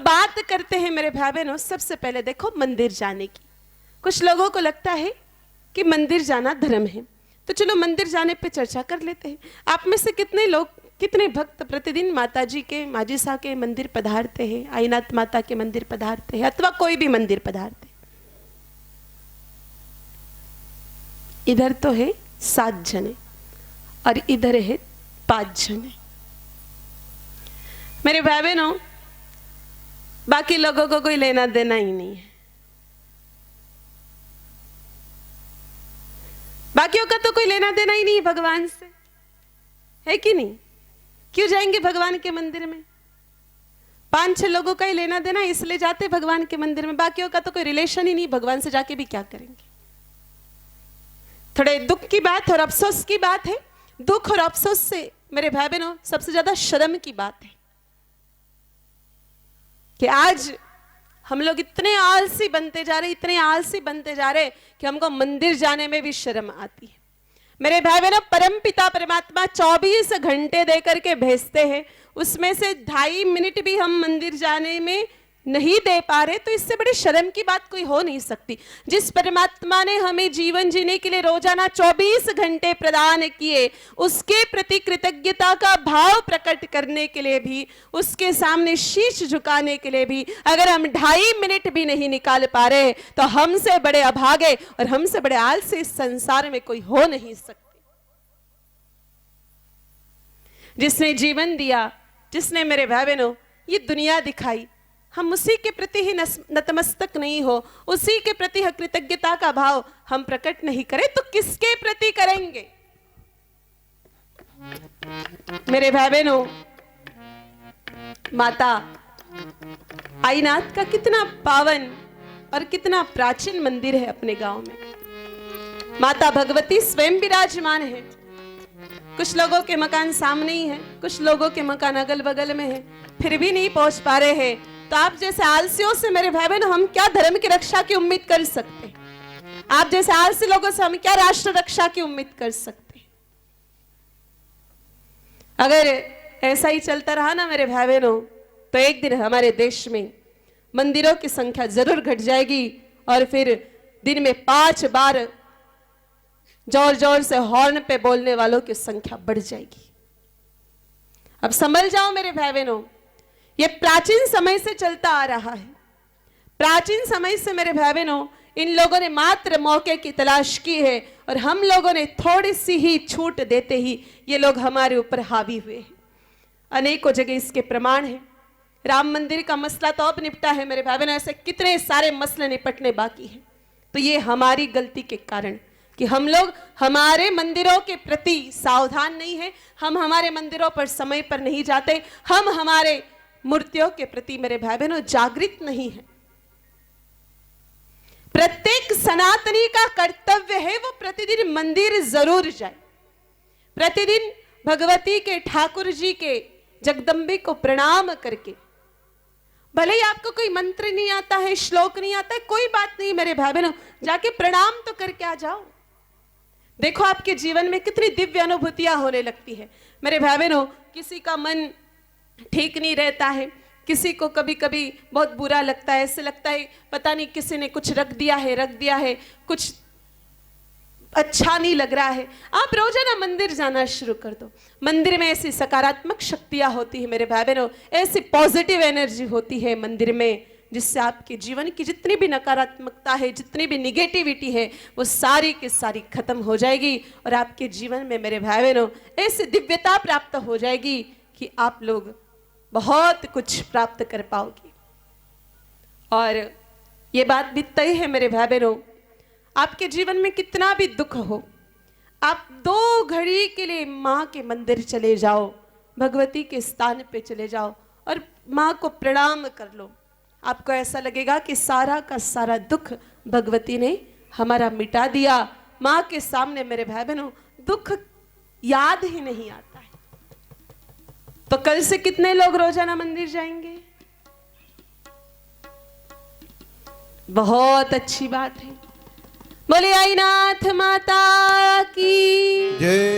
बात करते हैं मेरे भाई बहनों, सबसे पहले देखो मंदिर जाने की। कुछ लोगों को लगता है कि मंदिर जाना धर्म है, तो चलो मंदिर जाने पे चर्चा कर लेते हैं। आप में से कितने लोग, कितने भक्त प्रतिदिन माता जी के, माजिसा के मंदिर पधारते हैं, आईनाथ माता के मंदिर पधारते हैं, अथवा कोई भी मंदिर पधारते हैं? इधर तो है 7 जने और इधर है 5 जने। मेरे भाई बहनों, बाकी लोगों को कोई लेना देना ही नहीं है। बाकियों का तो कोई लेना देना ही नहीं है भगवान से, है कि नहीं? क्यों जाएंगे भगवान के मंदिर में? 5-6 लोगों का ही लेना देना, इसलिए जाते भगवान के मंदिर में। बाकियों का तो कोई रिलेशन ही नहीं, भगवान से जाके भी क्या करेंगे? थोड़े दुख की बात और अफसोस की बात है। दुख और अफसोस से मेरे भाई बहनों सबसे ज्यादा शर्म की बात है कि आज हम लोग इतने आलसी बनते जा रहे, इतने आलसी बनते जा रहे कि हमको मंदिर जाने में भी शर्म आती है। मेरे भाई बहनों, परम पिता परमात्मा 24 घंटे देकर के भेजते हैं, उसमें से 2.5 मिनट भी हम मंदिर जाने में नहीं दे पा रहे, तो इससे बड़ी शर्म की बात कोई हो नहीं सकती। जिस परमात्मा ने हमें जीवन जीने के लिए रोजाना 24 घंटे प्रदान किए, उसके प्रति कृतज्ञता का भाव प्रकट करने के लिए भी, उसके सामने शीश झुकाने के लिए भी अगर हम 2.5 मिनट भी नहीं निकाल पा रहे, तो हमसे बड़े अभागे और हमसे बड़े आलसी इस संसार में कोई हो नहीं सकते। जिसने जीवन दिया, जिसने मेरे भाई बहनों ये दुनिया दिखाई, हम उसी के प्रति ही नतमस्तक नहीं हो, उसी के प्रति कृतज्ञता का भाव हम प्रकट नहीं करें, तो किसके प्रति करेंगे? मेरे भाई बहनों, माता आईनाथ का कितना पावन और कितना प्राचीन मंदिर है अपने गांव में। माता भगवती स्वयं विराजमान है। कुछ लोगों के मकान सामने ही है, कुछ लोगों के मकान अगल बगल में है, फिर भी नहीं पहुंच पा रहे हैं। तो आप जैसे आलसियों से मेरे भाई बहन हम क्या धर्म की रक्षा की उम्मीद कर सकते हैं? आप जैसे आलसी लोगों से हम क्या राष्ट्र रक्षा की उम्मीद कर सकते हैं? अगर ऐसा ही चलता रहा ना मेरे भाई बहनों, तो एक दिन हमारे देश में मंदिरों की संख्या जरूर घट जाएगी और फिर दिन में 5 बार जोर जोर से हॉर्न पे बोलने वालों की संख्या बढ़ जाएगी। अब संभल जाओ मेरे भाई बहनों, ये प्राचीन समय से चलता आ रहा है। प्राचीन समय से मेरे भाई बहनों इन लोगों ने मात्र मौके की तलाश की है और हम लोगों ने थोड़ी सी ही छूट देते ही ये लोग हमारे ऊपर हावी हुए हैं। अनेकों जगह इसके प्रमाण है। राम मंदिर का मसला तो अब निपटा है मेरे भाई बहनों, ऐसे कितने सारे मसले निपटने बाकी हैं। तो ये हमारी गलती के कारण कि हम लोग हमारे मंदिरों के प्रति सावधान नहीं है, हम हमारे मंदिरों पर समय पर नहीं जाते, हम हमारे मूर्तियों के प्रति मेरे भाई बहनों जागृत नहीं है। प्रत्येक सनातनी का कर्तव्य है वो प्रतिदिन मंदिर जरूर जाए, प्रतिदिन भगवती के, ठाकुर जी के, जगदम्बे को प्रणाम करके। भले ही आपको कोई मंत्र नहीं आता है, श्लोक नहीं आता है, कोई बात नहीं मेरे भाई बहनों, जाके प्रणाम तो करके आ जाओ। देखो आपके जीवन में कितनी दिव्य अनुभूतियां होने लगती है मेरे भाई बहनों। किसी का मन ठीक नहीं रहता है, किसी को कभी कभी बहुत बुरा लगता है, ऐसे लगता है पता नहीं किसी ने कुछ रख दिया है, कुछ अच्छा नहीं लग रहा है। आप रोजाना मंदिर जाना शुरू कर दो। मंदिर में ऐसी सकारात्मक शक्तियां होती है मेरे भाई बहनों, ऐसी पॉजिटिव एनर्जी होती है मंदिर में, जिससे आपके जीवन की जितनी भी नकारात्मकता है, जितनी भी निगेटिविटी है, वो सारी की सारी खत्म हो जाएगी और आपके जीवन में मेरे भाई बहनों ऐसी दिव्यता प्राप्त हो जाएगी कि आप लोग बहुत कुछ प्राप्त कर पाओगे। और ये बात भी तय है मेरे भाई बहनों, आपके जीवन में कितना भी दुख हो, आप 2 घड़ी के लिए माँ के मंदिर चले जाओ, भगवती के स्थान पे चले जाओ और माँ को प्रणाम कर लो। आपको ऐसा लगेगा कि सारा का सारा दुख भगवती ने हमारा मिटा दिया। माँ के सामने मेरे भाई बहनों दुख याद ही नहीं आता है। तो कल से कितने लोग रोजाना मंदिर जाएंगे? बहुत अच्छी बात है। बोले आईनाथ माता की जय।